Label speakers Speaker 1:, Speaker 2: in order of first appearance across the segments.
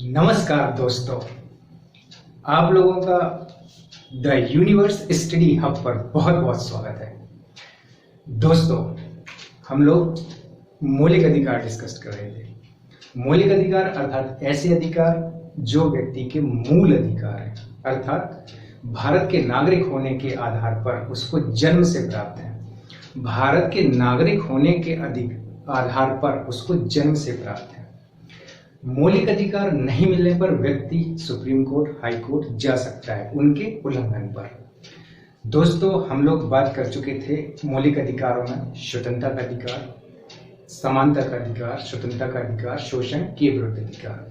Speaker 1: नमस्कार दोस्तों, आप लोगों का द यूनिवर्स स्टडी हब पर बहुत बहुत स्वागत है। दोस्तों, हम लोग मौलिक अधिकार डिस्कस कर रहे थे। मौलिक अधिकार अर्थात ऐसे अधिकार जो व्यक्ति के मूल अधिकार हैं, अर्थात भारत के नागरिक होने के आधार पर उसको जन्म से प्राप्त है। भारत के नागरिक होने के आधार पर उसको जन्म से प्राप्त है। मौलिक अधिकार नहीं मिलने पर व्यक्ति सुप्रीम कोर्ट, हाई कोर्ट जा सकता है उनके उल्लंघन पर। दोस्तों, हम लोग बात कर चुके थे मौलिक अधिकारों में स्वतंत्रता का अधिकार, समानता का अधिकार, स्वतंत्रता का अधिकार, शोषण के विरुद्ध अधिकार।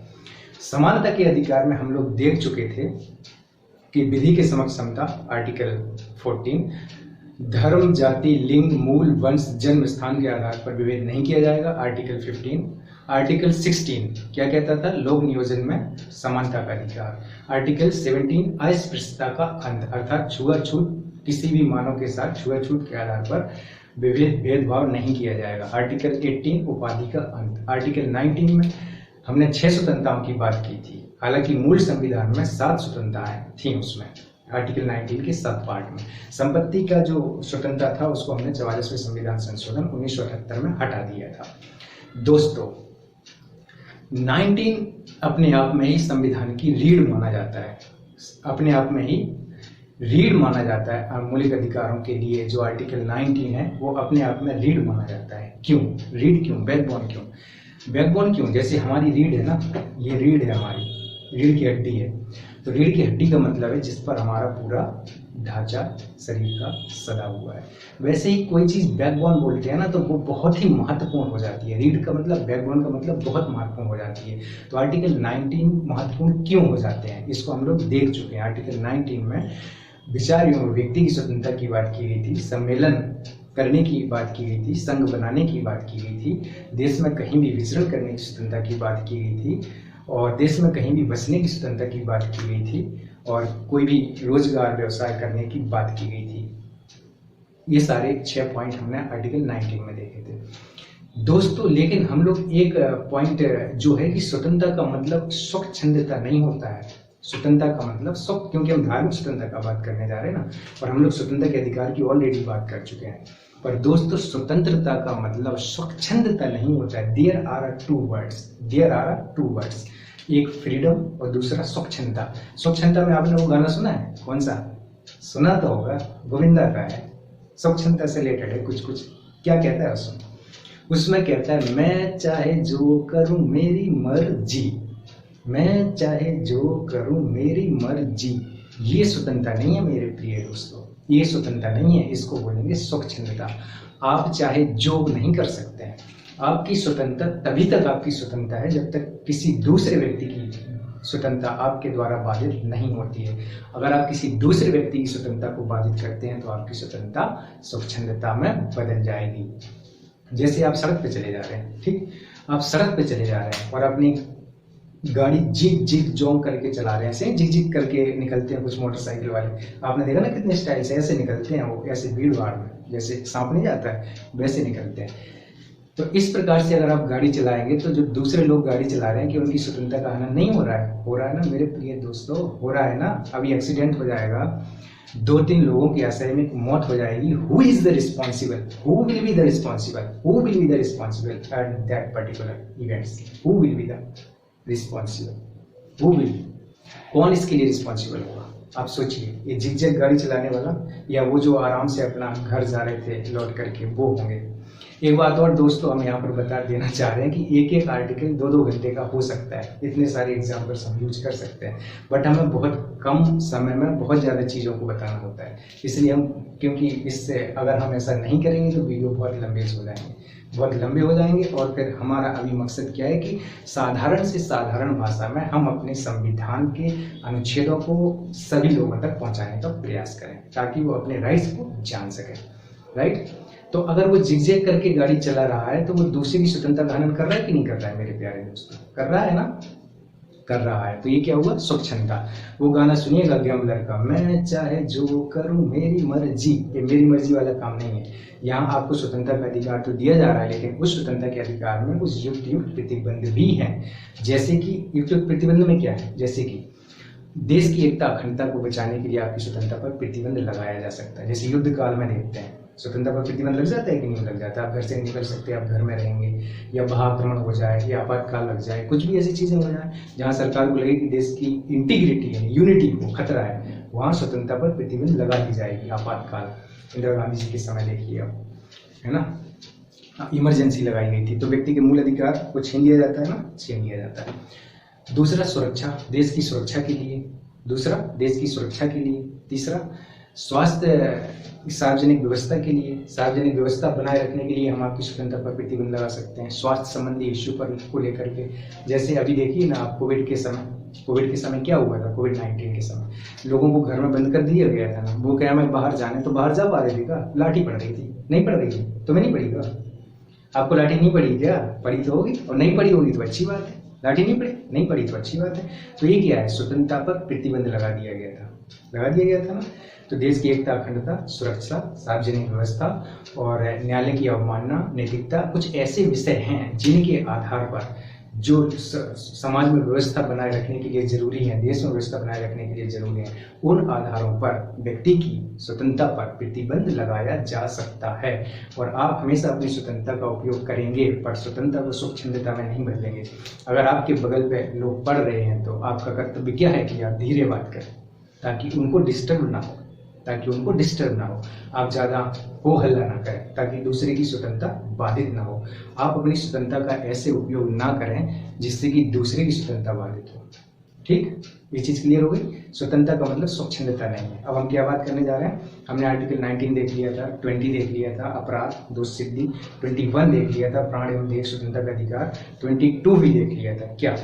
Speaker 1: समानता के अधिकार में हम लोग देख चुके थे कि विधि के समक्ष समता आर्टिकल 14, धर्म, जाति, लिंग, मूल, वंश, जन्म स्थान के आधार पर विभेद नहीं किया जाएगा आर्टिकल 15। आर्टिकल 16 क्या कहता था? लोक नियोजन में समानता का अधिकार। आर्टिकल 17 अस्पृश्यता का अंत अर्थात छुआछूत, किसी भी मानव के साथ छुआछूत के आधार पर भेदभाव नहीं किया जाएगा। आर्टिकल 18 उपाधि का अंत। आर्टिकल 19 में हमने 6 स्वतंत्रताओं की बात की थी, हालांकि मूल संविधान में 7 स्वतंत्रताएं थी। उसमें आर्टिकल 19 के 7 पार्ट में संपत्ति का जो स्वतंत्रता था उसको हमने 44वें संविधान संशोधन 1978 में हटा दिया था। दोस्तों, 19 अपने आप में ही संविधान की रीढ़ माना जाता है, अपने आप में ही रीढ़ माना जाता है। मौलिक अधिकारों के लिए जो आर्टिकल 19 है वो अपने आप में रीढ़ माना जाता है। क्यों रीढ़? क्यों बैकबोन? क्यों बैकबोन? क्यों? जैसे हमारी रीढ़ है ना, ये रीढ़ है, हमारी रीढ़ की हड्डी है। तो रीढ़ की हड्डी का मतलब है जिस पर हमारा पूरा ढांचा शरीर का सदा हुआ है। वैसे ही कोई चीज बैकबोन बोलते हैं ना तो वो बहुत ही महत्वपूर्ण हो जाती है। रीढ़ का मतलब, बैकबोन का मतलब बहुत महत्वपूर्ण हो जाती है। तो आर्टिकल 19 महत्वपूर्ण क्यों हो जाते हैं इसको हम लोग देख चुके हैं। आर्टिकल 19 में विचार एवं व्यक्ति की स्वतंत्रता की बात की गई थी, सम्मेलन करने की बात की गई थी, संघ बनाने की बात की गई थी, देश में कहीं भी विचरण करने की स्वतंत्रता की बात की गई थी, और देश में कहीं भी बसने की स्वतंत्रता की बात की गई थी, और कोई भी रोजगार व्यवसाय करने की बात की गई थी। ये सारे 6 पॉइंट हमने आर्टिकल 19 में देखे थे। दोस्तों, लेकिन हम लोग एक पॉइंट जो है कि स्वतंत्रता का मतलब स्वच्छंदता नहीं होता है। स्वतंत्रता का मतलब स्वच्छ, क्योंकि हम धार्मिक स्वतंत्रता का बात करने जा रहे हैं ना, और हम लोग स्वतंत्रता के अधिकार की ऑलरेडी बात कर चुके हैं। पर दोस्तों, स्वतंत्रता का मतलब स्वच्छंदता नहीं होता है। देयर आर 2 वर्ड्स, एक फ्रीडम और दूसरा स्वच्छंदता। स्वच्छंदता में आपने वो गाना सुना है? कौन सा? सुना तो होगा, गोविंदा का है, स्वच्छंदता से रिलेटेड है कुछ। क्या कहता है उसमें कहता है, मैं चाहे जो करूं मेरी मर्जी, मैं चाहे जो करूं मेरी मर्जी। ये स्वतंत्रता नहीं है मेरे प्रिय दोस्तों, ये स्वतंत्रता नहीं है, इसको बोलेंगे स्वच्छंदता। आप चाहे जो नहीं कर सकते हैं। आपकी स्वतंत्रता तभी तक आपकी स्वतंत्रता है जब तक किसी दूसरे व्यक्ति की स्वतंत्रता आपके द्वारा बाधित नहीं होती है। अगर आप किसी दूसरे व्यक्ति की स्वतंत्रता को बाधित करते हैं तो आपकी स्वतंत्रता स्वच्छंदता में बदल जाएगी। जैसे आप सड़क पे चले जा रहे हैं, ठीक, आप सड़क पे चले जा रहे हैं और अपनी गाड़ी जिग जोंग करके चला रहे हैं, ऐसे जिग करके निकलते हैं कुछ मोटरसाइकिल वाले। आपने देखा ना कितने स्टाइल से ऐसे निकलते हैं, वो ऐसे भीड़ भाड़ में जैसे सांप नहीं जाता है वैसे निकलते हैं। तो इस प्रकार से अगर आप गाड़ी चलाएंगे तो जो दूसरे लोग गाड़ी चला रहे हैं कि उनकी स्वतंत्रता का हनन नहीं हो रहा है? हो रहा है ना मेरे प्रिय दोस्तों, हो रहा है ना। अभी एक्सीडेंट हो जाएगा, 2-3 लोगों की असामयिक मौत हो जाएगी। Who is the responsible? Who will be the responsible? Who will be the responsible at that particular events? Who will be the responsible? Who will? कौन इसके लिए रिस्पॉन्सिबल होगा? आप सोचिए, ये जिग गाड़ी चलाने वाला या वो जो आराम से अपना घर जा रहे थे लौट करके, वो होंगे। एक बात और दोस्तों हम यहाँ पर बता देना चाह रहे हैं कि एक आर्टिकल 2-2 घंटे का हो सकता है। इतने सारे एग्जाम्पल्स हम यूज कर सकते हैं, बट हमें बहुत कम समय में बहुत ज़्यादा चीज़ों को बताना होता है। इसलिए हम, क्योंकि इससे अगर हम ऐसा नहीं करेंगे तो वीडियो बहुत लंबे हो जाएंगे और फिर हमारा अभी मकसद क्या है कि साधारण से साधारण भाषा में हम अपने संविधान के अनुच्छेदों को सभी लोगों तक पहुंचाने का प्रयास करें ताकि वो अपने राइट्स को जान सकें, राइट। तो अगर वो जिगजैग करके गाड़ी चला रहा है तो वो दूसरे की स्वतंत्रता का हनन कर रहा है कि नहीं कर रहा है मेरे प्यारे दोस्तों? कर रहा है ना। कर रहा है। तो ये क्या हुआ? स्वच्छंदता। वो गाना सुनिएगा गैम्बलर का, मैं चाहे जो करूं मेरी मर्जी। ये मेरी मर्जी वाला काम नहीं है। यहाँ आपको स्वतंत्रता का अधिकार तो दिया जा रहा है, लेकिन उस स्वतंत्रता के अधिकार में कुछ युक्त प्रतिबंध भी हैं। जैसे कि युक्त प्रतिबंध में क्या है? जैसे कि देश की एकता अखंडता को बचाने के लिए आपकी स्वतंत्रता पर प्रतिबंध लगाया जा सकता है। जैसे युद्ध काल में देखते हैं स्वतंत्रता पर प्रतिबंध लग जाता है कि नहीं लग जाता? आप घर से नहीं निकल सकते, आप घर में रहेंगे, या आक्रमण हो जाए, या आपातकाल लग जाए, कुछ भी ऐसी चीजें हो जाए जहां सरकार को लगे कि देश की इंटीग्रिटी है, यूनिटी को खतरा है, वहां स्वतंत्रता पर प्रतिबंध लगा दी जाएगी। आपातकाल इंदिरा गांधी जी के समय देखिए आप, है ना, इमरजेंसी लगाई गई थी। तो व्यक्ति के मूल अधिकार को छीन लिया जाता है ना, छीन लिया जाता है। दूसरा सुरक्षा, देश की सुरक्षा के लिए। दूसरा देश की सुरक्षा के लिए। तीसरा स्वास्थ्य सार्वजनिक व्यवस्था के लिए, सार्वजनिक व्यवस्था बनाए रखने के लिए हम आपकी स्वतंत्रता पर प्रतिबंध लगा सकते हैं। स्वास्थ्य संबंधी इश्यू पर को लेकर के, जैसे अभी देखिए ना आप कोविड के समय क्या हुआ था? कोविड-19 के समय लोगों को घर में बंद कर दिया गया था ना। वो क्या मैं बाहर जाने तो बाहर जा पा रहे थे क्या? लाठी पड़ रही थी, नहीं पड़ रही थी? तुम्हें नहीं पड़ी क्या? आपको लाठी नहीं पड़ी क्या? पड़ी तो होगी, और नहीं पड़ी होगी तो अच्छी बात है। लाठी नहीं पड़ी, नहीं पड़ी तो अच्छी बात है। तो ये क्या है? स्वतंत्रता पर प्रतिबंध लगा दिया गया था ना। तो देश की एकता अखंडता, सुरक्षा, सार्वजनिक व्यवस्था और न्यायालय की अवमानना, नैतिकता, कुछ ऐसे विषय हैं जिनके आधार पर जो समाज में व्यवस्था बनाए रखने के लिए जरूरी है, देश में व्यवस्था बनाए रखने के लिए जरूरी है, उन आधारों पर व्यक्ति की स्वतंत्रता पर प्रतिबंध लगाया जा सकता है। और आप हमेशा अपनी स्वतंत्रता का उपयोग करेंगे, पर स्वतंत्रता को स्वच्छंदता में नहीं बदलेंगे। अगर आपके बगल पे लोग पढ़ रहे हैं तो आपका कर्तव्य क्या है कि आप धीरे बात करें, ताकि उनको डिस्टर्ब ना हो, आप ज़्यादा हो हल्ला ना करें, ताकि दूसरे की स्वतंत्रता बाधित ना हो। आप अपनी स्वतंत्रता का ऐसे उपयोग ना करें जिससे कि दूसरे की स्वतंत्रता बाधित हो। ठीक, ये चीज़ क्लियर हो गई? स्वतंत्रता का मतलब स्वच्छंदता नहीं है। अब हम क्या बात करने जा रहे हैं? हमने आर्टिकल 19 देख लिया था, 20 देख लिया था, अपराध, दोष सिद्धि, 21 देख लिया था, प्राण एवं देह स्वतंत्रता का अधिकार, 22 भी देख लिया था, क्या?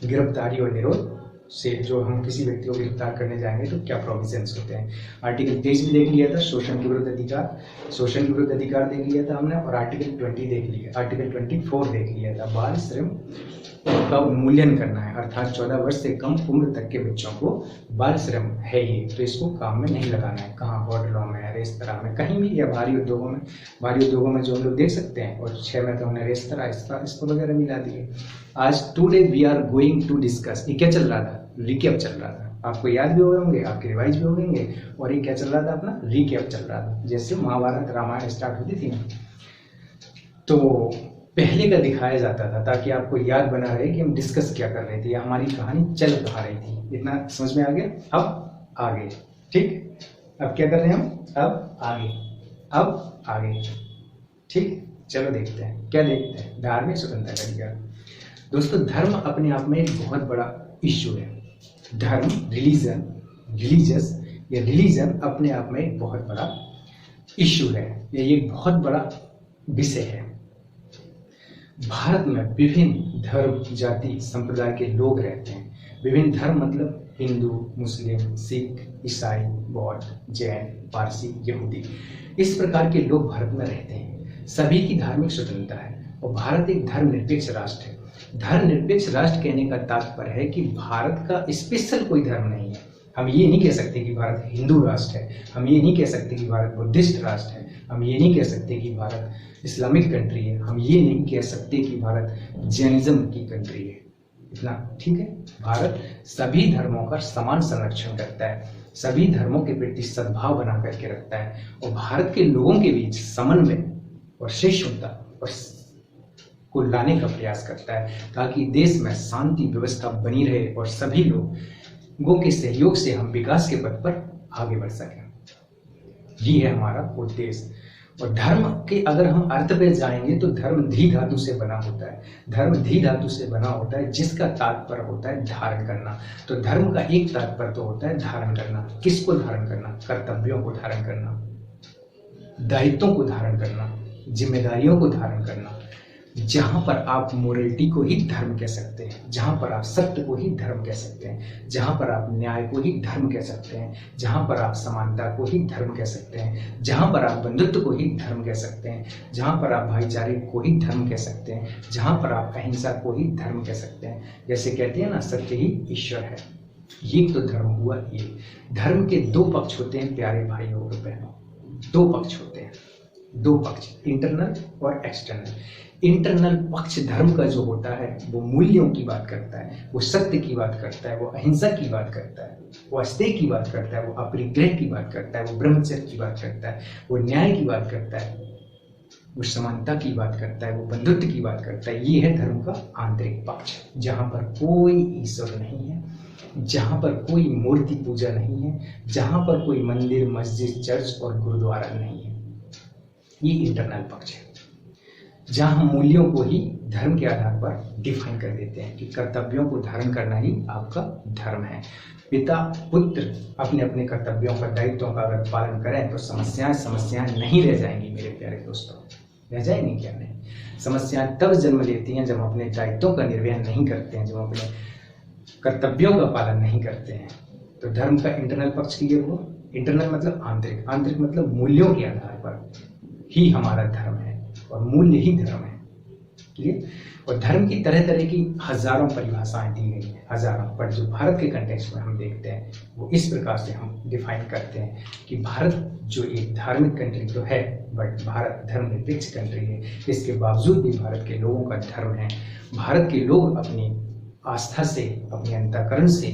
Speaker 1: गिरफ्तारी और निरोध से जो हम किसी व्यक्ति को गिरफ्तार करने जाएंगे तो क्या प्रोविजंस होते हैं। आर्टिकल 23 भी देख लिया था, शोषण के विरुद्ध अधिकार देख लिया था हमने, और आर्टिकल 20 देख लिया, आर्टिकल 24 देख लिया था, बाल श्रम का उन्मूलन करना है, अर्थात 14 वर्ष से कम उम्र तक के बच्चों को बाल श्रम है ये, तो इसको काम में नहीं लगाना है। कहाँ? होटलों में, रेस्तरां में, कहीं भी, या भारी उद्योगों में जो हम लोग देख सकते हैं। और 6 में तो हमने रेस्तरां इसको वगैरह मिला दिए। आज today we are going to discuss, ये क्या चल रहा था? रिकैप चल रहा था। आपको याद भी हो गए होंगे, आपके रिवाइज भी हो गएंगे। और ये क्या चल रहा था? अपना रिकैप चल रहा था। जैसे महाभारत रामायण स्टार्ट होती थी ना, तो पहले का दिखाया जाता था ताकि आपको याद बना रहे कि हम डिस्कस क्या कर रहे थे या हमारी कहानी चल कहाँ रही थी। इतना समझ में आ गया? अब आगे, ठीक, अब क्या कर रहे हैं हम? अब आगे, ठीक, चलो देखते हैं, क्या देखते हैं? धार्मिक स्वतंत्रता का अधिकार। दोस्तों, धर्म अपने आप में एक बहुत बड़ा इश्यू है। धर्म, रिलीजन अपने आप में एक बहुत बड़ा इश्यू है, ये एक बहुत बड़ा विषय है। भारत में विभिन्न धर्म, जाति, संप्रदाय के लोग रहते हैं। विभिन्न धर्म मतलब हिंदू, मुस्लिम, सिख, ईसाई, बौद्ध, जैन, पारसी, यहूदी, इस प्रकार के लोग भारत में रहते हैं। सभी की धार्मिक स्वतंत्रता है और भारत एक धर्मनिरपेक्ष राष्ट्र है। धर्मनिरपेक्ष राष्ट्र कहने का तात्पर्य है कि भारत का स्पेशल कोई धर्म नहीं है। हम ये नहीं कह सकते कि भारत हिंदू राष्ट्र है, हम ये नहीं कह सकते कि भारत बुद्धिस्ट राष्ट्र है, हम ये नहीं कह सकते कि भारत इस्लामिक कंट्री है, हम ये नहीं कह सकते कि भारत जैनिज्म की कंट्री है। इतना ठीक है? भारत सभी धर्मों का समान संरक्षण करता है, सभी धर्मों के प्रति सद्भाव बना करके रखता है और भारत के लोगों के बीच समन्वय और सहिष्णुता को लाने का प्रयास करता है ताकि देश में शांति व्यवस्था बनी रहे और सभी लोगों के सहयोग से हम विकास के पथ पर आगे बढ़ सकें। ये है हमारा उद्देश्य। और धर्म के अगर हम अर्थ पे जाएंगे तो धर्म धी धातु से बना होता है। धर्म धी धातु से बना होता है जिसका तात्पर्य होता है धारण करना। तो धर्म का एक तात्पर्य तो होता है धारण करना। किसको धारण करना? कर्तव्यों को धारण करना, दायित्वों को धारण करना, जिम्मेदारियों को धारण करना। जहां पर आप मोरलिटी को ही धर्म कह सकते हैं, जहां पर आप सत्य को ही धर्म कह सकते हैं, जहां पर आप न्याय को ही धर्म कह सकते हैं, जहां पर आप समानता को ही धर्म कह सकते हैं, जहां पर आप बंधुत्व को ही धर्म कह सकते हैं, जहां पर आप भाईचारे को ही धर्म कह सकते हैं, जहां पर आप अहिंसा को ही धर्म कह सकते हैं। जैसे कहते हैं ना, सत्य ही ईश्वर है। ये तो धर्म हुआ। ये धर्म के दो पक्ष होते हैं प्यारे भाइयों और बहनों, दो पक्ष होते हैं, दो पक्ष, इंटरनल और एक्सटर्नल। इंटरनल पक्ष धर्म का जो होता है वो मूल्यों की बात करता है, वो सत्य की बात करता है, वो अहिंसा की बात करता है, वो अस्तेय की बात करता है, वो अपरिग्रह की बात करता है, वो ब्रह्मचर्य की बात करता है, वो न्याय की बात करता है, वो समानता की बात करता है, वो बंधुत्व की बात करता है। ये है धर्म का आंतरिक पक्ष, जहां पर कोई ईश्वर नहीं है, जहां पर कोई मूर्ति पूजा नहीं है, जहां पर कोई मंदिर, मस्जिद, चर्च और गुरुद्वारा नहीं है। ये इंटरनल पक्ष है, जहां हम मूल्यों को ही धर्म के आधार पर डिफाइन कर देते हैं कि कर्तव्यों को धारण करना ही आपका धर्म है। पिता पुत्र अपने अपने कर्तव्यों का, दायित्वों का अगर पालन करें तो समस्याएं नहीं रह जाएंगी मेरे प्यारे दोस्तों। रह जाएंगी क्या? नहीं। समस्याएं तब जन्म लेती हैं जब अपने दायित्वों का निर्वहन नहीं करते हैं, जब अपने कर्तव्यों का पालन नहीं करते हैं। तो धर्म का इंटरनल पक्ष क्लियर हुआ। इंटरनल मतलब आंतरिक, आंतरिक मतलब मूल्यों के आधार पर ही हमारा धर्म है और मूल्य ही धर्म है। क्लियर? और धर्म की तरह तरह की हजारों परिभाषाएं दी गई हैं, हजारों, पर जो भारत के कंटेक्स्ट में हम देखते हैं वो इस प्रकार से हम डिफाइन करते हैं कि भारत जो एक धार्मिक कंट्री तो है, बट भारत धर्मनिरपेक्ष कंट्री है। इसके बावजूद भी भारत के लोगों का धर्म है। भारत के लोग अपनी आस्था से, अपने अंतःकरण से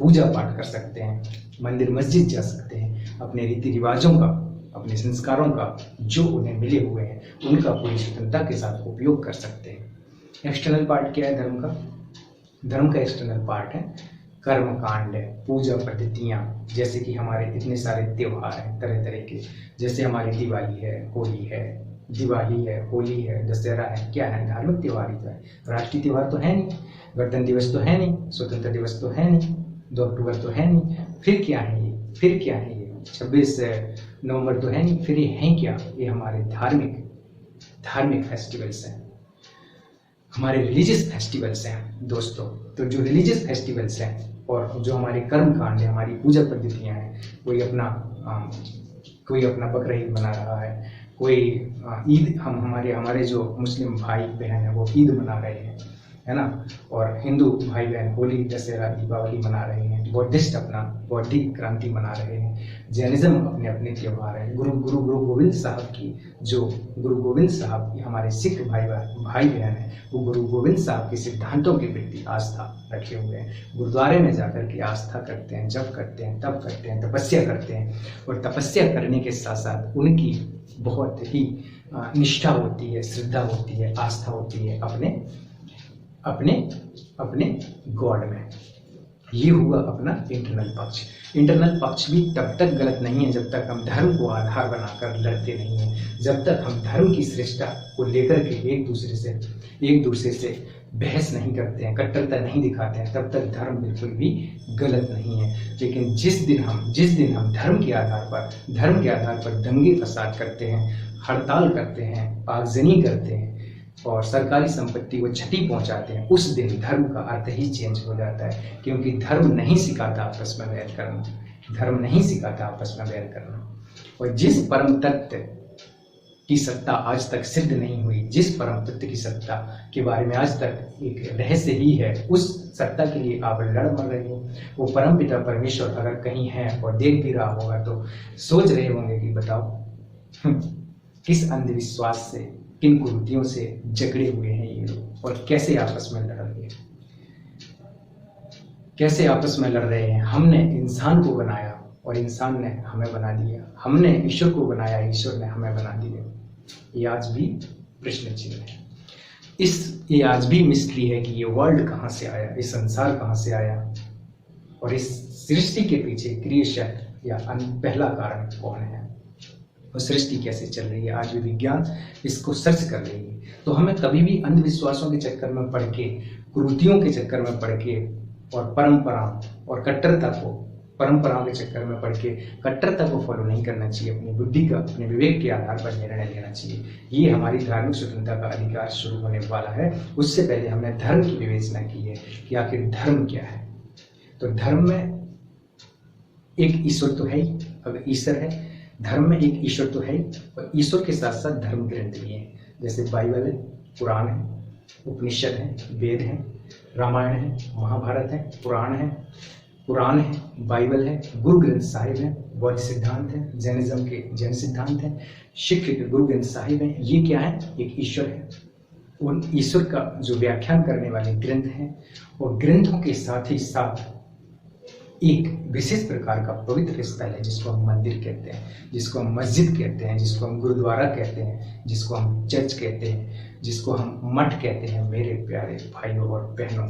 Speaker 1: पूजा पाठ कर सकते हैं, मंदिर मस्जिद जा सकते हैं, अपने रीति रिवाजों का, अपने संस्कारों का जो उन्हें मिले हुए हैं उनका पूरी स्वतंत्रता के साथ उपयोग कर सकते हैं। एक्सटर्नल पार्ट क्या है धर्म का? धर्म का एक्सटर्नल पार्ट है कर्म कांड है, पूजा पद्धतियाँ, जैसे कि हमारे इतने सारे त्योहार हैं तरह तरह के, जैसे हमारी दिवाली है, होली है, होली है, दशहरा है। क्या है? धार्मिक त्योहार ही तो है। राष्ट्रीय त्योहार तो है नहीं, गणतंत्र दिवस तो है नहीं, स्वतंत्रता दिवस तो है नहीं, 2 अक्टूबर तो है नहीं। फिर क्या है ये? 26 नवंबर तो है नहीं। फिर ये हैं क्या? ये हमारे धार्मिक फेस्टिवल्स हैं, हमारे रिलीजियस फेस्टिवल्स हैं दोस्तों। तो जो रिलीजियस फेस्टिवल्स हैं और जो हमारे कर्म कांड है, हमारी पूजा पद्धतियाँ हैं, कोई अपना बकरा ईद मना रहा है, कोई ईद, हमारे जो मुस्लिम भाई बहन है वो ईद मना रहे हैं, है ना, और हिंदू भाई बहन होली, दशहरा, दीपावली मना रहे हैं, बौद्धिस्ट अपना बौद्धिक क्रांति मना रहे हैं, जैनिज्म अपने अपने त्योहार है। गुरु गोविंद साहब हमारे सिख भाई बहन है, वो गुरु गोविंद साहब के सिद्धांतों के प्रति आस्था रखे हुए हैं। गुरुद्वारे में जाकर के आस्था करते हैं, जप करते हैं, तप करते हैं, तपस्या करते हैं, और तपस्या करने के साथ साथ उनकी बहुत ही निष्ठा होती है, श्रद्धा होती है, आस्था होती है अपने गॉड में। ये हुआ अपना इंटरनल पक्ष। इंटरनल पक्ष भी तब तक गलत नहीं है जब तक हम धर्म को आधार बनाकर लड़ते नहीं हैं, जब तक हम धर्म की श्रेष्ठता को लेकर के एक दूसरे से बहस नहीं करते हैं, कट्टरता नहीं दिखाते हैं, तब तक धर्म बिल्कुल भी गलत नहीं है। लेकिन जिस दिन हम धर्म के आधार पर दंगे फसाद करते हैं, हड़ताल करते हैं, आगजनी करते हैं और सरकारी संपत्ति को क्षति पहुंचाते हैं, उस दिन धर्म का अर्थ ही चेंज हो जाता है। क्योंकि धर्म नहीं सिखाता आपस में वैर करना, और जिस परम तत्व की सत्ता आज तक सिद्ध नहीं हुई, जिस परम तत्व की सत्ता के बारे में आज तक एक रहस्य ही है, उस सत्ता के लिए आप लड़ मर रहे हो। वो परम पिता परमेश्वर अगर कहीं है और देख भी रहा होगा तो सोच रहे होंगे कि बताओ किस अंधविश्वास से, किन कुरीतियों से जकड़े हुए हैं ये लोग, और कैसे आपस में लड़ रहे हैं। हमने इंसान को बनाया और इंसान ने हमें बना दिया, हमने ईश्वर को बनाया, ईश्वर ने हमें बना दिया। ये आज भी प्रश्न चिन्ह है। ये आज भी मिस्ट्री है कि ये वर्ल्ड कहाँ से आया, ये संसार कहाँ से आया, और इस सृष्टि के पीछे क्रिएशन या पहला कारण कौन है, और सृष्टि कैसे चल रही है। आज भी विज्ञान इसको सर्च कर रही है। तो हमें कभी भी अंधविश्वासों के चक्कर में पड़ के, कुरीतियों के चक्कर में पड़ के, और परंपरा और कट्टरता को परंपराओं के चक्कर में पड़ के कट्टरता को फॉलो नहीं करना चाहिए। अपनी बुद्धि का, अपने विवेक के आधार पर निर्णय लेना चाहिए। ये हमारी धार्मिक स्वतंत्रता का अधिकार शुरू होने वाला है। उससे पहले हमने धर्म की विवेचना की है कि आखिर धर्म क्या है। तो धर्म में एक ईश्वर तो है ही, अगर ईश्वर है, धर्म में एक ईश्वर तो है ही, और ईश्वर के साथ साथ धर्म ग्रंथ भी हैं, जैसे बाइबल है, कुरान है, उपनिषद है, वेद है, रामायण है, महाभारत है, पुराण है, बाइबल है, गुरु ग्रंथ साहिब है, बौद्ध सिद्धांत है, जैनिज्म के जैन सिद्धांत है, सिख के गुरु ग्रंथ साहिब है। ये क्या है? एक ईश्वर है। उन ईश्वर का जो व्याख्यान करने वाले ग्रंथ हैं, और ग्रंथों के साथ ही साथ एक विशेष प्रकार का पवित्र स्थल है जिसको हम मंदिर कहते हैं, जिसको हम मस्जिद कहते हैं, जिसको हम गुरुद्वारा कहते हैं, जिसको हम चर्च कहते हैं, जिसको हम मठ कहते हैं। मेरे प्यारे भाइयों और बहनों,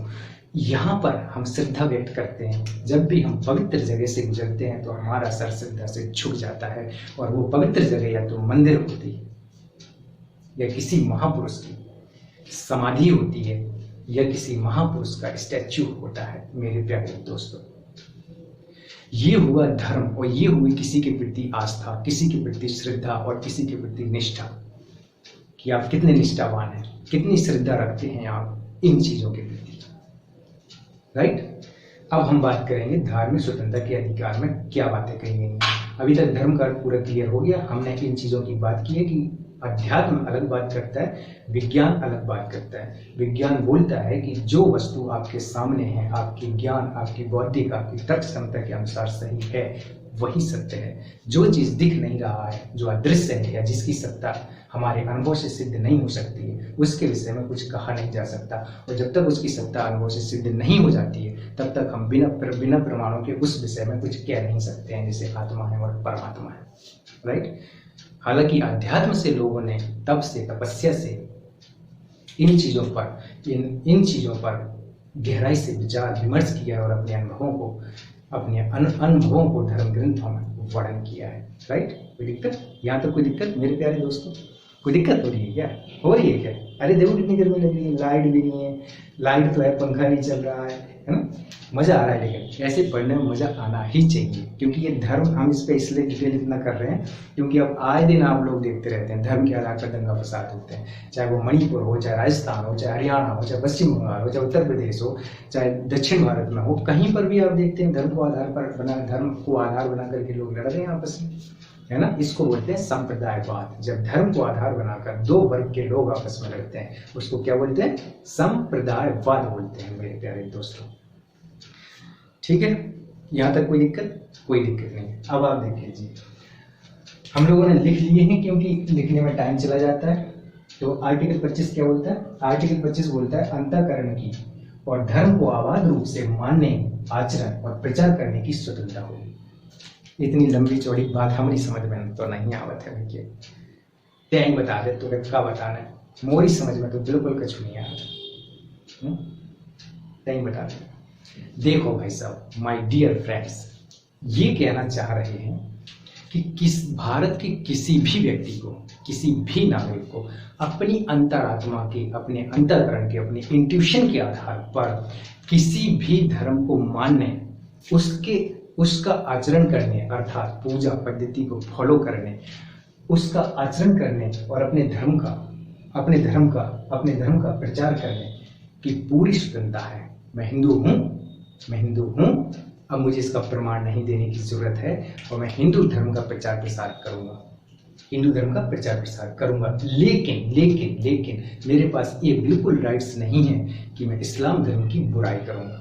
Speaker 1: यहाँ पर हम श्रद्धा व्यक्त करते हैं। जब भी हम पवित्र जगह से गुजरते हैं तो हमारा सर श्रद्धा से झुक जाता है, और वो पवित्र जगह या तो मंदिर होती है, या किसी महापुरुष की समाधि होती है, या किसी महापुरुष का स्टैच्यू होता है। मेरे प्यारे दोस्तों, ये हुआ धर्म, और ये हुई किसी के प्रति आस्था, किसी के प्रति श्रद्धा, और किसी के प्रति निष्ठा, कि आप कितने निष्ठावान हैं, कितनी श्रद्धा रखते हैं आप इन चीजों के प्रति। राइट। अब हम बात करेंगे धार्मिक स्वतंत्रता के अधिकार में क्या बातें कही गई हैं। अभी तक धर्म का पूरा क्लियर हो गया। हमने इन चीजों की बात की है कि अध्यात्म अलग बात करता है, विज्ञान अलग बात करता है। विज्ञान बोलता है कि जो वस्तु आपके सामने है, आपके ज्ञान, आपकी बौद्धिक, आपकी तर्क क्षमता के अनुसार सही है, वही सत्य है। जो चीज दिख नहीं रहा है, जो अदृश्य है, या जिसकी सत्ता हमारे अनुभव से सिद्ध नहीं हो सकती है, उसके विषय में कुछ कहा नहीं जा सकता। और जब तक उसकी सत्ता अनुभव से सिद्ध नहीं हो जाती है, तब तक हम बिना प्रमाणों के उस विषय में कुछ कह नहीं सकते हैं, जैसे आत्मा है और परमात्मा है। राइट। हालांकि अध्यात्म से लोगों ने तप से, तपस्या से इन चीजों पर गहराई से विचार विमर्श किया, और अपने अनुभवों को धर्म ग्रंथों में वर्णन किया है। राइट। कोई दिक्कत? यहाँ तक कोई दिक्कत मेरे प्यारे दोस्तों? कोई दिक्कत हो रही है क्या? हो रही है क्या? अरे देखो कितनी गर्मी लग रही है, लाइट भी नहीं है। लाइट तो है, पंखा नहीं चल रहा है ना? मजा आ रहा है। लेकिन ऐसे पढ़ने में मजा आना ही चाहिए, क्योंकि ये धर्म, हम इस पे इसलिए डिटेल इतना कर रहे हैं क्योंकि अब आए दिन आप लोग देखते रहते हैं धर्म के आधार पर दंगा फसाद होते हैं। चाहे वो मणिपुर हो, चाहे राजस्थान हो, चाहे हरियाणा हो, चाहे पश्चिम बंगाल हो, चाहे उत्तर प्रदेश हो, चाहे दक्षिण भारत में हो, कहीं पर भी आप देखते हैं धर्म को आधार बना करके लोग लड़ रहे हैं आपस में, है ना? इसको बोलते हैं संप्रदायवाद। जब धर्म को आधार बनाकर दो वर्ग के लोग आपस में लड़ते हैं, उसको क्या बोलते हैं? संप्रदायवाद बोलते हैं मेरे प्यारे दोस्तों। ठीक है, यहां तक कोई दिक्कत? कोई दिक्कत नहीं। अब आप देखिए जी, हम लोगों ने लिख लिए हैं क्योंकि लिखने में टाइम चला जाता है। तो आर्टिकल 25 क्या बोलता है? आर्टिकल 25 बोलता है अंतःकरण की और धर्म को अबाध रूप से मानने, आचरण और प्रचार करने की स्वतंत्रता होगी। इतनी लंबी चौड़ी बात हमारी समझ में तो नहीं आवत है भैया, तैं बता दे तो क्या बताना है, मोरी समझ में तो बिल्कुल कुछ नहीं आता। तैं बता दे। देखो भाई साहब, माय डियर फ्रेंड्स, ये कहना चाह रहे हैं कि भारत के किसी भी व्यक्ति को, किसी भी नागरिक को अपनी अंतरात्मा के, अपने अंतःकरण के, अपने इंट्यूशन के आधार पर किसी भी धर्म को मानने, उसका आचरण करने, अर्थात पूजा पद्धति को फॉलो करने, उसका आचरण करने और अपने धर्म का प्रचार करने की पूरी स्वतंत्रता है। मैं हिंदू हूँ, अब मुझे इसका प्रमाण नहीं देने की जरूरत है, और मैं हिंदू धर्म का प्रचार प्रसार करूंगा। लेकिन मेरे पास ये बिल्कुल राइट्स नहीं है कि मैं इस्लाम धर्म की बुराई करूंगा।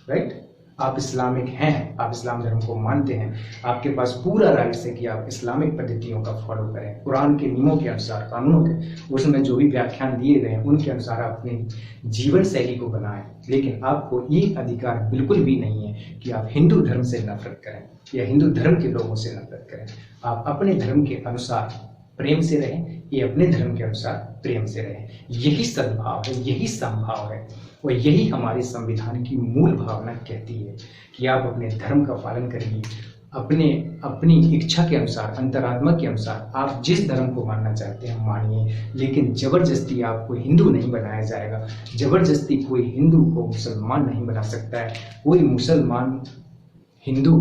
Speaker 1: राइट। आप इस्लामिक हैं, आप इस्लाम धर्म को मानते हैं, आपके पास पूरा राइट्स है कि आप इस्लामिक पद्धतियों का फॉलो करें, कुरान के नियमों के अनुसार, कानूनों के, उसमें जो भी व्याख्यान दिए गए हैं उनके अनुसार आप अपनी जीवन शैली को बनाएं। लेकिन आपको ये अधिकार बिल्कुल भी नहीं है कि आप हिंदू धर्म से नफरत करें या हिंदू धर्म के लोगों से नफरत करें। आप अपने धर्म के अनुसार प्रेम से रहें, ये अपने धर्म के अनुसार प्रेम से रहें। यही सद्भाव है, यही समभाव है, और यही हमारे संविधान की मूल भावना कहती है कि आप अपने धर्म का पालन करिए, अपनी इच्छा के अनुसार, अंतरात्मा के अनुसार आप जिस धर्म को मानना चाहते हैं मानिए, लेकिन जबरदस्ती आपको हिंदू नहीं बनाया जाएगा। जबरदस्ती कोई हिंदू को मुसलमान नहीं बना सकता है, कोई मुसलमान हिंदू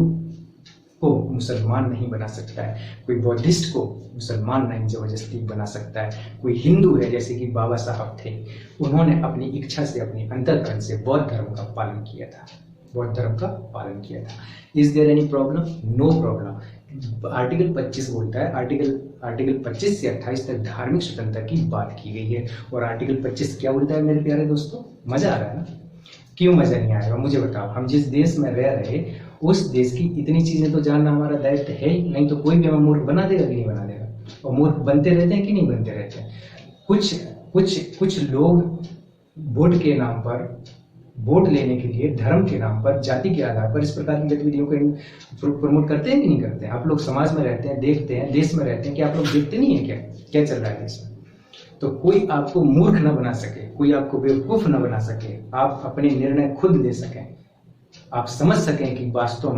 Speaker 1: को मुसलमान नहीं बना सकता है, कोई बौद्धिस्ट को मुसलमान नहीं जबरदस्ती बना सकता है। कोई हिंदू है जैसे कि बाबा साहब थे, उन्होंने अपनी इच्छा से, अपनी अंतःकरण से बौद्ध धर्म का पालन किया था, बौद्ध धर्म का पालन किया था। Is there any problem? No problem. Article 25 बोलता है, आर्टिकल 25 से 28 तक धार्मिक स्वतंत्रता की बात की गई है। और आर्टिकल 25 क्या बोलता है मेरे प्यारे दोस्तों? मजा आ रहा है ना? क्यों मजा नहीं आएगा मुझे बताओ। हम जिस देश में रह रहे उस देश की इतनी चीजें तो जानना हमारा दायित्व है ही, नहीं तो कोई भी हमें मूर्ख बना देगा कि नहीं बना देगा। और मूर्ख बनते रहते हैं कि नहीं बनते रहते हैं। कुछ लोग वोट के नाम पर, वोट लेने के लिए धर्म के नाम पर, जाति के आधार पर इस प्रकार की गतिविधियों को प्रमोट करते हैं कि नहीं करते हैं? आप लोग समाज में रहते हैं, देखते हैं, देश में रहते हैं, क्या आप लोग देखते नहीं है क्या चल रहा है देश में? तो कोई आपको मूर्ख न बना सके, कोई आपको बेवकूफ न बना सके, आप अपने निर्णय खुद ले सकें, आप समझ सकें कि वास्तव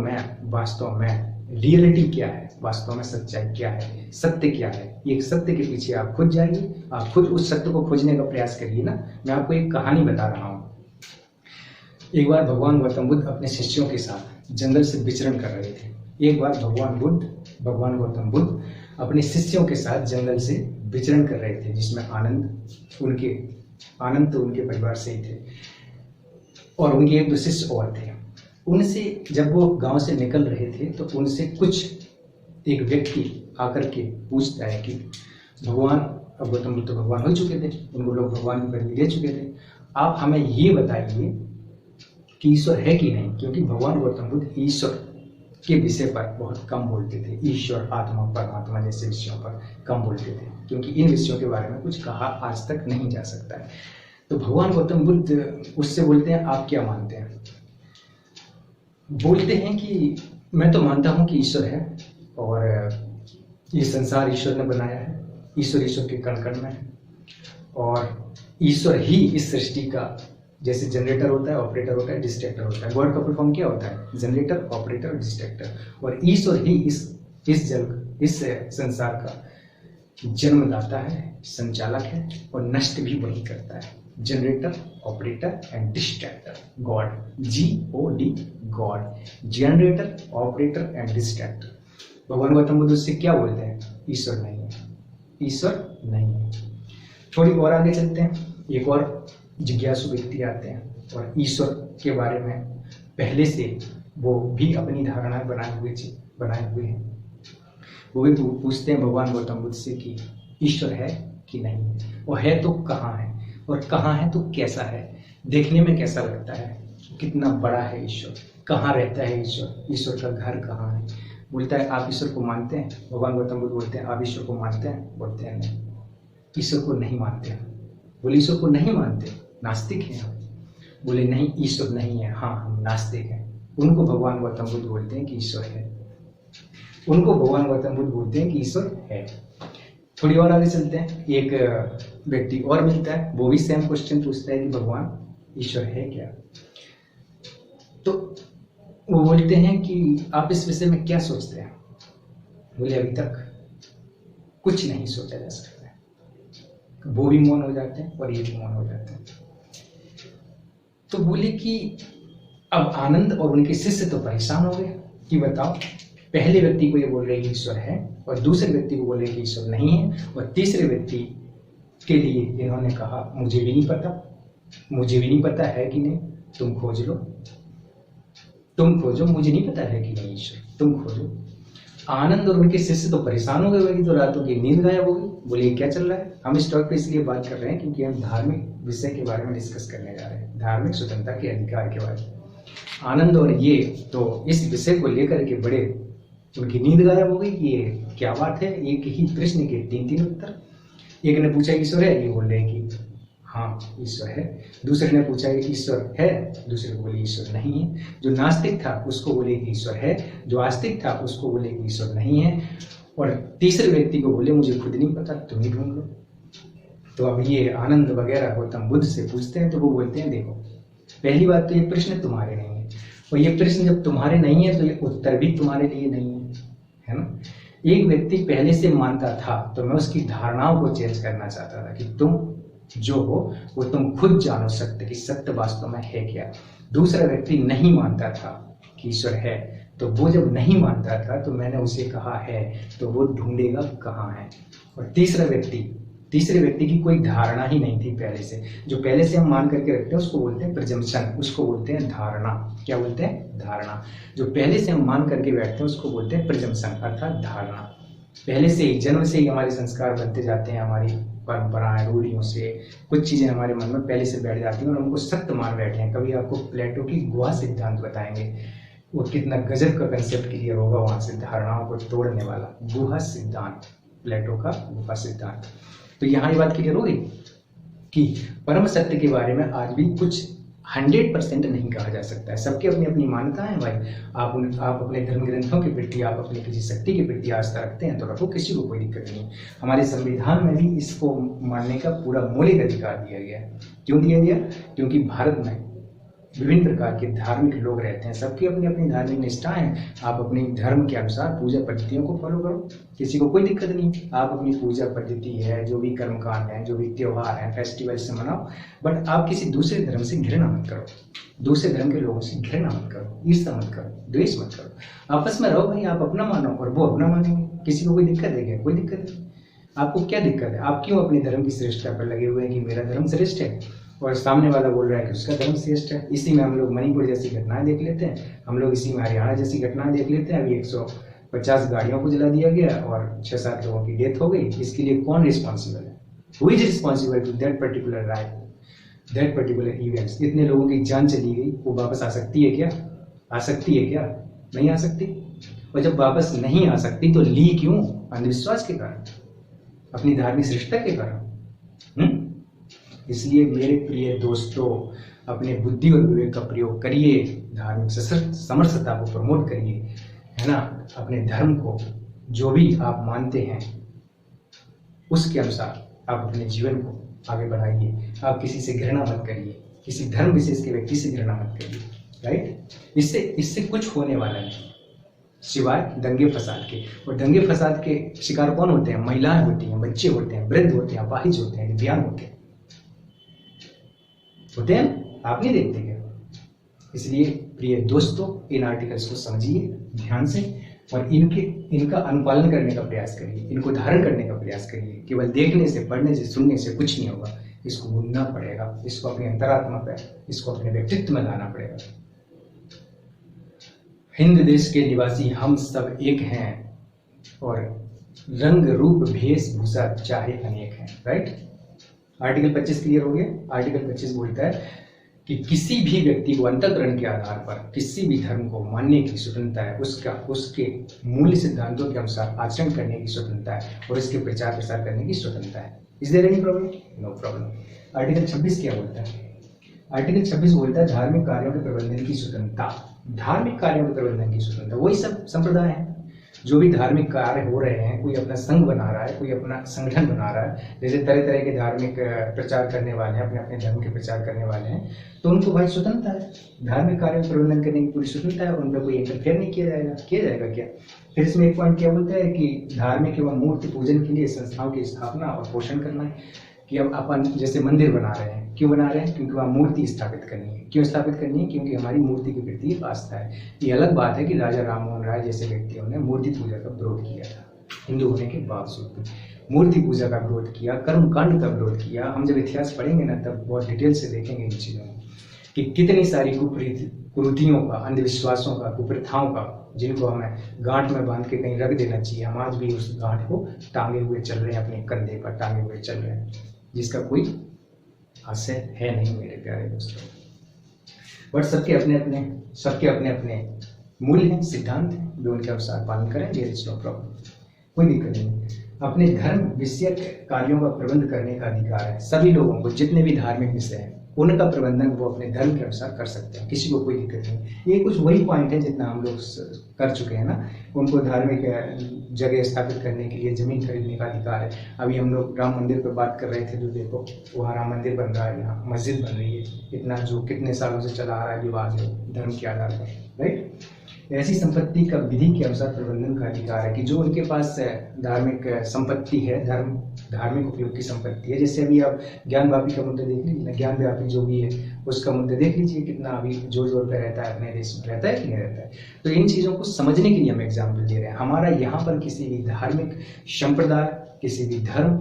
Speaker 1: में रियलिटी क्या है, वास्तव में सच्चाई क्या है, सत्य क्या है। एक सत्य के पीछे आप खुद जाइए, आप खुद उस सत्य को खोजने का प्रयास करिए ना। मैं आपको एक कहानी बता रहा हूँ। एक बार भगवान गौतम बुद्ध अपने शिष्यों के साथ जंगल से विचरण कर रहे थे। एक बार भगवान गौतम बुद्ध अपने शिष्यों के साथ जंगल से विचरण कर रहे थे, जिसमें आनंद तो उनके परिवार से ही थे और उनके एक दो शिष्य और थे। उनसे जब वो गांव से निकल रहे थे तो उनसे एक व्यक्ति आकर के पूछता है कि भगवान, अब गौतम बुद्ध तो भगवान हो चुके थे, उनको लोग भगवान की पदवी दे चुके थे, आप हमें ये बताइए कि ईश्वर है कि नहीं। क्योंकि भगवान गौतम बुद्ध ईश्वर के विषय पर बहुत कम बोलते थे, ईश्वर, आत्मा, परमात्मा जैसे विषयों पर कम बोलते थे, क्योंकि इन विषयों के बारे में कुछ कहा आज तक नहीं जा सकता है। तो भगवान गौतम बुद्ध उससे बोलते हैं, आप क्या मानते हैं? बोलते हैं कि मैं तो मानता हूं कि ईश्वर है और ये संसार ईश्वर ने बनाया है, ईश्वर के कण कण में है और ईश्वर ही इस सृष्टि का, जैसे जनरेटर होता है, ऑपरेटर होता है, डिस्ट्रैक्टर होता है। गॉड का फुल फॉर्म क्या होता है? Generator, operator, distractor. और ईश्वर ही इस संसार का जन्मदाता है, संचालक है और नष्ट भी वही करता है। Generator, operator and distractor, God, GOD, God, generator, operator and distractor. भगवान गौतम बुद्ध उससे क्या बोलते हैं? ईश्वर नहीं है, ईश्वर नहीं है। थोड़ी और आगे चलते हैं। एक और जिज्ञासु व्यक्ति आते हैं और ईश्वर के बारे में पहले से वो भी अपनी धारणा बनाए हुए हैं। वो भी पूछते हैं भगवान गौतम बुद्ध से कि ईश्वर है कि नहीं है, और है तो कहाँ है, और कहाँ है तो कैसा है, देखने में कैसा लगता है, कितना बड़ा है ईश्वर, कहाँ रहता है ईश्वर का घर कहाँ है। बोलता है, आप ईश्वर को मानते हैं? भगवान गौतम बुद्ध बोलते हैं, आप ईश्वर को मानते हैं? बोलते हैं नहीं, ईश्वर को नहीं मानते हैं। बोले ईश्वर को नहीं मानते, नास्तिक हैं हम? बोले नहीं, ईश्वर नहीं है, हाँ हम नास्तिक हैं। उनको भगवान गौतम बुद्ध बोलते हैं कि ईश्वर है, उनको भगवान गौतम बुद्ध बोलते हैं कि ईश्वर है। थोड़ी और आगे चलते हैं। एक व्यक्ति और मिलता है, वो भी सेम क्वेश्चन पूछता है कि भगवान ईश्वर है क्या? तो वो बोलते हैं कि आप इस विषय में क्या सोचते हैं? बोले अभी तक कुछ नहीं सोचा जा सकता है। वो भी मौन हो जाते हैं और ये भी मौन हो जाते हैं। तो बोले कि अब आनंद और उनके शिष्य तो परेशान हो गए कि बताओ, पहले व्यक्ति को ये बोल रहे कि ईश्वर है और दूसरे व्यक्ति को बोल रहे कि ईश्वर नहीं है, और तीसरे व्यक्ति के लिए इन्होंने कहा मुझे भी नहीं पता है कि नहीं, तुम खोज लो, तुम खोजो, मुझे नहीं पता है कि नहीं ईश्वर, तुम खोजो। आनंद और उनके शिष्य तो परेशान हो गए, तो रातों की नींद गायब हो गई। बोले क्या चल रहा है? हम इस टॉपिक पे इसलिए बात कर रहे हैं क्योंकि हम धार्मिक विषय के बारे में डिस्कस करने जा रहे हैं, धार्मिक स्वतंत्रता के अधिकार के बारे में। आनंद और ये तो इस विषय को लेकर के बड़े, उनकी नींद गायब हो गई कि ये क्या बात है, एक ही प्रश्न के 3 उत्तर। एक ने पूछा ईश्वर है, ये बोल रहे हैं कि हाँ ईश्वर है। दूसरे ने पूछा ईश्वर है, दूसरे को बोले ईश्वर नहीं है। जो नास्तिक था उसको बोले कि ईश्वर है, जो आस्तिक था उसको बोले कि ईश्वर नहीं है, और तीसरे व्यक्ति को बोले मुझे खुद नहीं पता, तुम ही ढूंढ लो। तो अब ये आनंद वगैरह गौतम बुद्ध से पूछते हैं, तो वो बोलते हैं देखो, पहली बात तो ये प्रश्न तुम्हारे नहीं है, और ये प्रश्न जब तुम्हारे नहीं है तो ये उत्तर भी तुम्हारे लिए नहीं है ना। एक व्यक्ति पहले से मानता था तो मैं उसकी धारणाओं को चेंज करना चाहता था कि तुम जो हो वो तुम खुद जानो सकते कि सत्य वास्तव में है क्या। दूसरा व्यक्ति नहीं मानता था कि ईश्वर है, तो वो जब नहीं मानता था तो मैंने उसे कहा है, तो वो ढूंढेगा कहाँ है। और तीसरे व्यक्ति की कोई धारणा ही नहीं थी पहले से, जो पहले से हम मान करके रखते हैं उसको बोलते हैं प्रिजम्पशन, उसको बोलते हैं धारणा। क्या बोलते हैं? धारणा। जो पहले से हम मान करके बैठते हैं उसको बोलते हैं प्रिजम्पशन, अर्थात धारणा। पहले से ही, जन्म से ही हमारे संस्कार बनते जाते हैं, हमारी परंपराएं, रूढ़ियों से कुछ चीजें हमारे मन में पहले से बैठ जाती हैं और हमको सत्य मान बैठे हैं। कभी आपको प्लेटो की गुहा सिद्धांत बताएंगे, वो कितना गजब का कंसेप्ट क्लियर होगा वहां से, धारणाओं को तोड़ने वाला गुहा सिद्धांत, प्लेटो का गुहा सिद्धांत। तो यहाँ ये बात क्लियर होगी कि परम सत्य के बारे में आज भी कुछ 100% नहीं कहा जा सकता है। सबकी अपनी अपनी मान्यताएं हैं भाई। आप अपने धर्म ग्रंथों के प्रति, आप अपनी किसी शक्ति के प्रति आस्था रखते हैं तो रखो, किसी को कोई दिक्कत नहीं। हमारे संविधान में भी इसको मानने का पूरा मौलिक अधिकार दिया गया है। क्यों दिया गया? क्योंकि भारत में विभिन्न प्रकार के धार्मिक लोग रहते हैं, सबकी अपनी अपनी धार्मिक निष्ठाएं हैं। आप अपने धर्म के अनुसार पूजा पद्धतियों को फॉलो करो, किसी को कोई दिक्कत नहीं। आप अपनी पूजा पद्धति है, जो भी कर्मकांड है, जो भी त्योहार है, फेस्टिवल से मनाओ, बट आप किसी दूसरे धर्म से घृणा मत करो, दूसरे धर्म के लोगों से घृणा मत करो, ईर्ष्या मत करो, द्वेष मत करो। आपस में रहो भाई, आप अपना मानो और वो अपना मानेंगे, किसी को कोई दिक्कत है क्या? कोई दिक्कत नहीं। आपको क्या दिक्कत है? आप क्यों अपने धर्म की श्रेष्ठता पर लगे हुए हैं कि मेरा धर्म श्रेष्ठ है और सामने वाला बोल रहा है कि उसका धर्म श्रेष्ठ है? इसी में हम लोग मणिपुर जैसी घटनाएं देख लेते हैं, हम लोग इसी में हरियाणा जैसी घटनाएं देख लेते हैं। अभी 150 गाड़ियों को जला दिया गया और 6-7 लोगों की डेथ हो गई। इसके लिए कौन रिस्पॉन्सिबल है? Who is responsible to that particular right, that particular events? इतने लोगों की जान चली गई, वो वापस आ सकती है क्या? आ सकती है क्या? नहीं आ सकती। और जब वापस नहीं आ सकती तो ली क्यों? अंधविश्वास के कारण, अपनी धार्मिक श्रेष्ठता के कारण। इसलिए मेरे प्रिय दोस्तों, अपने बुद्धि और विवेक का प्रयोग करिए, धार्मिक समरसता को प्रमोट करिए, है ना। अपने धर्म को, जो भी आप मानते हैं उसके अनुसार आप अपने जीवन को आगे बढ़ाइए। आप किसी से घृणा मत करिए, किसी धर्म विशेष के व्यक्ति से घृणा मत करिए, राइट। इससे कुछ होने वाला नहीं सिवाय दंगे फसाद के। और दंगे फसाद के शिकार कौन होते हैं? महिलाएं होती हैं, बच्चे होते हैं, वृद्ध होते हैं, अपाहिज होते हैं, दिव्यांग होते हैं, आप नहीं देखते क्या? इसलिए प्रिय दोस्तों, इन आर्टिकल्स को समझिए ध्यान से और इनका अनुपालन करने का प्रयास करिए, इनको धारण करने का प्रयास करिए। केवल देखने से, पढ़ने से, सुनने से कुछ नहीं होगा, इसको बुनना पड़ेगा, इसको अपनी अंतरात्मा पे, इसको अपने व्यक्तित्व में लाना पड़ेगा। हिंद देश के निवासी हम सब एक हैं और रंग रूप वेशभूषा चाहे अनेक हैं, राइट। आर्टिकल 25 क्लियर हो गया। आर्टिकल 25 बोलता है कि किसी भी व्यक्ति को अंतःकरण के आधार पर किसी भी धर्म को मानने की स्वतंत्रता है, उसके मूल सिद्धांतों के अनुसार आचरण करने की स्वतंत्रता है और इसके प्रचार प्रसार करने की स्वतंत्रता है। Is there any problem? No problem. Article 26 क्या बोलता है? आर्टिकल 26 बोलता है धार्मिक कार्यों के प्रबंधन की स्वतंत्रता। धार्मिक कार्यों के प्रबंधन की स्वतंत्रता, वही सब संप्रदाय है। जो भी धार्मिक कार्य हो रहे हैं, कोई अपना संघ बना रहा है, कोई अपना संगठन बना रहा है, जैसे तरह तरह के धार्मिक प्रचार करने वाले हैं, अपने अपने धर्म के प्रचार करने वाले हैं, तो उनको भाई स्वतंत्रता है, धार्मिक कार्यों का प्रबंधन करने की पूरी स्वतंत्रता है, उन पर कोई इंटरफेयर नहीं किया जाएगा। किया जाएगा क्या? फिर इसमें एक पॉइंट क्या बोलता है कि धार्मिक एवं मूर्ति पूजन के लिए संस्थाओं की स्थापना और पोषण करना है। कि अब अपन जैसे मंदिर बना रहे हैं, क्यों बना रहे हैं? क्योंकि वहाँ मूर्ति स्थापित करनी है। क्यों स्थापित करनी है? क्योंकि हमारी मूर्ति के प्रति आस्था है। ये अलग बात है कि राजा राम मोहन राय जैसे व्यक्तियों ने मूर्ति पूजा का विरोध किया था, हिंदू होने के बावजूद मूर्ति पूजा का विरोध किया, कर्मकांड का विरोध किया। हम जब इतिहास पढ़ेंगे ना तब बहुत डिटेल से देखेंगे इन चीज़ों में कि कितनी सारी कुरीतियों का, अंधविश्वासों का, कुप्रथाओं का, जिनको हमें गांठ में बांध के कहीं रख देना चाहिए, हम आज भी उस गांठ को टांगे हुए चल रहे हैं, अपने कंधे पर टांगे हुए चल रहे हैं, जिसका कोई आशय है नहीं मेरे प्यारे दोस्तों। बट सबके अपने अपने मूल्य हैं, सिद्धांत हैं, जो उनके अनुसार पालन करें, देयर इज नो प्रॉब्लम, कोई दिक्कत नहीं। अपने धर्म विषयक कार्यों का प्रबंध करने का अधिकार है सभी लोगों को। जितने भी धार्मिक विषय हैं उनका प्रबंधन वो अपने धर्म के अनुसार कर सकते हैं, किसी को कोई दिक्कत नहीं। ये कुछ वही पॉइंट है जितना हम लोग कर चुके हैं ना। उनको धार्मिक जगह स्थापित करने के लिए जमीन खरीदने का अधिकार है। अभी हम लोग राम मंदिर पर बात कर रहे थे, तो देखो वहाँ राम मंदिर बन रहा है, यहाँ मस्जिद बन रही है, इतना जो कितने सालों से चला आ रहा है विवाद है धर्म के आधार पर, राइट। ऐसी संपत्ति का विधि के अनुसार प्रबंधन का अधिकार है कि जो उनके पास धार्मिक संपत्ति है, धार्मिक उपयोग की संपत्ति है। जैसे अभी आप ज्ञान व्यापी का मुद्दा देख लीजिए, ज्ञान व्यापी जो भी है उसका मुद्दा देख लीजिए कितना अभी जोर जोर पे रहता है, अपने देश में रहता है कि नहीं रहता है। तो इन चीज़ों को समझने के लिए हम एग्जाम्पल दे रहे हैं। हमारा यहाँ पर किसी भी धार्मिक संप्रदाय, किसी भी धर्म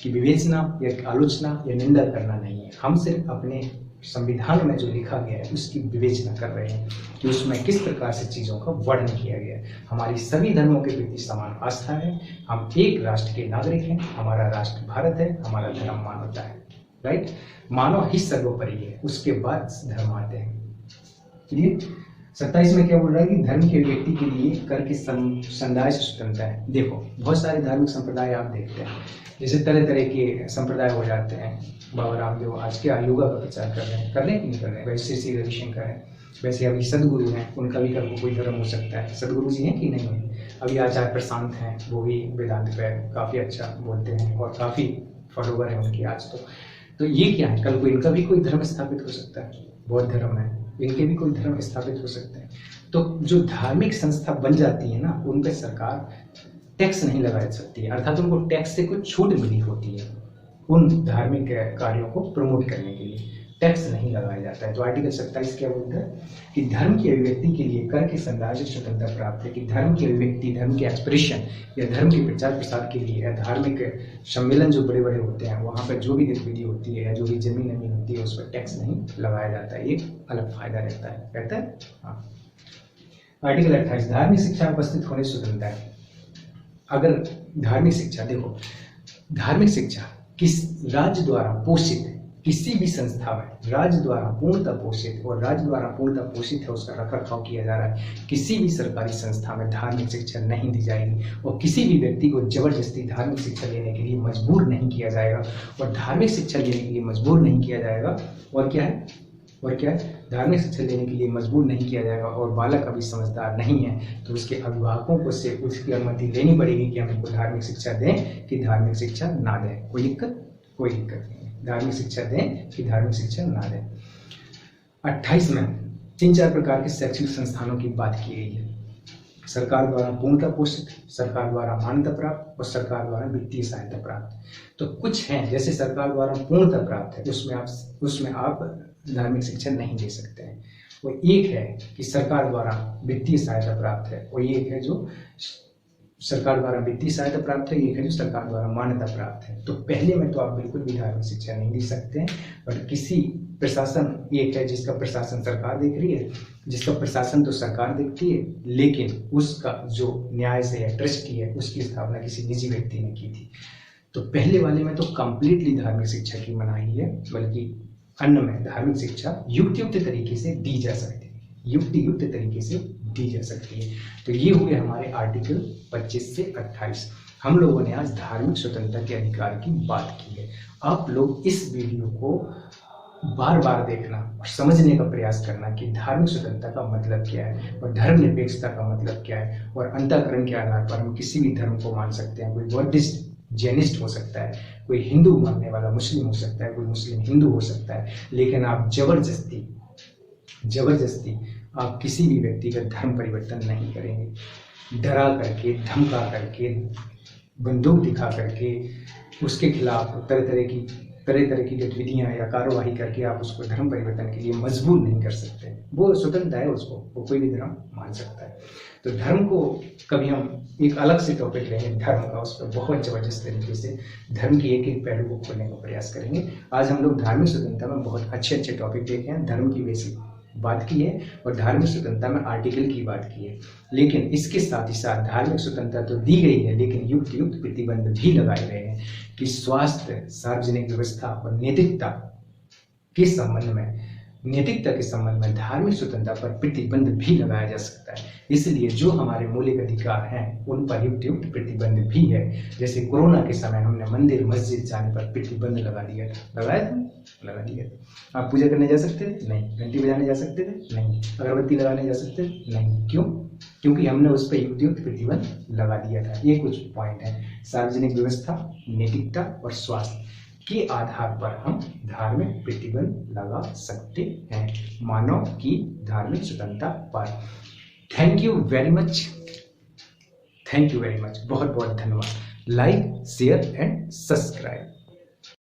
Speaker 1: की विवेचना या आलोचना या निंदा करना नहीं है। हम सिर्फ अपने संविधान में जो लिखा गया है उसकी विवेचना कर रहे हैं कि उसमें किस प्रकार से चीज़ों का वर्णन किया गया है। हमारी सभी धर्मों के प्रति समान आस्था है, हम एक राष्ट्र के नागरिक हैं, हमारा राष्ट्र भारत है, हमारा धर्म मानवता है, राइट। मानव ही सर्वोपरि है, उसके बाद धर्म आते हैं। क्लियर। 27 में क्या बोल रहा है कि धर्म के व्यक्ति के लिए कर के समुदाय से स्वतंत्रता है। देखो बहुत सारे धार्मिक संप्रदाय आप देखते हैं, जैसे तरह तरह के संप्रदाय हो जाते हैं। बाबा रामदेव आज के योगा का प्रचार कर रहे हैं, कि नहीं कर रहे हैं। वैसे श्री रविशंकर है, वैसे अभी सदगुरु हैं, उनका भी कल को कोई धर्म हो सकता है। सदगुरु जी हैं कि नहीं है। अभी आचार्य प्रशांत हैं, वो भी वेदांत पर काफ़ी अच्छा बोलते हैं और काफ़ी फॉलोवर है उनकी आज। तो ये क्या है, कल को इनका भी कोई धर्म स्थापित हो सकता है। बौद्ध धर्म है, इनके भी कोई धर्म स्थापित हो सकते हैं। तो जो धार्मिक संस्था बन जाती है ना, उन पर सरकार टैक्स नहीं लगा सकती है, अर्थात उनको टैक्स से कुछ छूट मिली होती है। उन धार्मिक कार्यों को प्रमोट करने के लिए टैक्स नहीं लगाया जाता है। तो आर्टिकल 27 क्या बोलता है कि धर्म की अभिव्यक्ति के लिए कर के संदाय से स्वतंत्रता प्राप्त है। कि धर्म की अभिव्यक्ति, धर्म के एक्सप्रेशन या धर्म के प्रचार प्रसार के लिए या धार्मिक सम्मेलन जो बड़े बड़े होते हैं वहाँ पर जो भी गतिविधि होती है या जो भी जमीन होती है उस पर टैक्स नहीं लगाया जाता है। एक अलग फायदा रहता है। हाँ। आर्टिकल 28 धार्मिक शिक्षा में उपस्थित होने स्वतंत्रता है। अगर धार्मिक शिक्षा, देखो धार्मिक शिक्षा किस राज्य द्वारा पोषित, किसी भी संस्था में राज्य द्वारा पूर्णतः पोषित और राज्य द्वारा पूर्णतः पोषित है, उसका रखरखाव किया जा रहा है। किसी भी सरकारी संस्था में धार्मिक शिक्षा नहीं दी जाएगी और किसी भी व्यक्ति को जबरदस्ती धार्मिक शिक्षा लेने के लिए मजबूर नहीं किया जाएगा और धार्मिक शिक्षा लेने के लिए मजबूर नहीं किया जाएगा। और क्या है, धार्मिक शिक्षा लेने के लिए मजबूर नहीं किया जाएगा। और बालक अभी समझदार नहीं है तो उसके अभिभावकों को से उसकी अनुमति लेनी पड़ेगी कि हम इनको धार्मिक शिक्षा दें कि धार्मिक शिक्षा ना दें। कोई दिक्कत नहीं है। धार्मिक शिक्षा दें कि धार्मिक शिक्षा ना दें। 28 में 3-4 प्रकार के शैक्षणिक संस्थानों की बात की गई है। सरकार द्वारा पूर्णतः पोषित, सरकार द्वारा मान्यता प्राप्त और सरकार द्वारा वित्तीय सहायता प्राप्त। तो कुछ हैं जैसे सरकार द्वारा पूर्णतः प्राप्त है, उसमें आप धार्मिक शिक्षा नहीं दे सकते हैं। वो एक है कि सरकार द्वारा वित्तीय सहायता प्राप्त है और एक है जो सरकार द्वारा वित्तीय सहायता प्राप्त है, एक है जो सरकार द्वारा मान्यता प्राप्त है। तो पहले में तो आप बिल्कुल भी धार्मिक शिक्षा नहीं दे सकते हैं। और किसी प्रशासन, एक है जिसका प्रशासन सरकार देख रही है, जिसका प्रशासन तो सरकार देखती है लेकिन उसका जो न्याय से या ट्रस्टी है उसकी स्थापना किसी निजी व्यक्ति ने की थी। तो पहले वाले में तो कंप्लीटली धार्मिक शिक्षा की मनाही है, बल्कि अन्य में धार्मिक शिक्षा युक्त तरीके से दी जा सकती है, युक्त तरीके से दी जा सकती है। तो ये हुए हमारे आर्टिकल 25 से 28। हम लोगों ने आज धार्मिक स्वतंत्रता के अधिकार की बात की है। आप लोग इस वीडियो को बार बार देखना और समझने का प्रयास करना कि धार्मिक स्वतंत्रता का मतलब क्या है और धर्मनिरपेक्षता का मतलब क्या है और अंतःकरण के आधार पर हम किसी भी धर्म को मान सकते हैं। कोई बौद्धिस्ट जैनिस्ट हो सकता है, कोई हिंदू मानने वाला मुस्लिम हो सकता है, कोई मुस्लिम हिंदू हो सकता है, लेकिन आप जबरदस्ती आप किसी भी व्यक्ति का धर्म परिवर्तन नहीं करेंगे। डरा करके, धमका करके, बंदूक दिखा करके उसके खिलाफ तरह तरह की गतिविधियां या कार्यवाही करके आप उसको धर्म परिवर्तन के लिए मजबूर नहीं कर सकते। वो स्वतंत्र है, उसको वो कोई भी धर्म मान सकता है। तो धर्म को कभी हम एक अलग से टॉपिक लेंगे धर्म का, उस पर बहुत जबरदस्त तरीके से धर्म की एक एक पहलू को खोलने का प्रयास करेंगे। आज हम लोग धार्मिक स्वतंत्रता में बहुत अच्छे टॉपिक देखे हैं, धर्म की बेसिक बात की है और धार्मिक स्वतंत्रता में आर्टिकल की बात की है। लेकिन इसके साथ ही साथ धार्मिक स्वतंत्रता तो दी गई है लेकिन युक्त प्रतिबंध भी लगाए गए हैं कि स्वास्थ्य, सार्वजनिक व्यवस्था और नैतिकता के संबंध में धार्मिक स्वतंत्रता पर प्रतिबंध भी लगाया जा सकता है। इसलिए जो हमारे मौलिक अधिकार हैं उन पर युक्त प्रतिबंध भी है। जैसे कोरोना के समय हमने मंदिर मस्जिद जाने पर प्रतिबंध लगा दिया था। आप पूजा करने जा सकते थे? नहीं। घंटी बजाने जा सकते थे? नहीं। अगरबत्ती लगाने जा सकते थे? नहीं। क्यों? क्योंकि हमने उस पर युक्त प्रतिबंध लगा दिया था। ये कुछ पॉइंट है। सार्वजनिक व्यवस्था, नैतिकता और स्वास्थ्य के आधार पर हम धार्मिक प्रतिबंध लगा सकते हैं मानव की धार्मिक स्वतंत्रता पर। थैंक यू वेरी मच, बहुत बहुत धन्यवाद। Like, share and subscribe.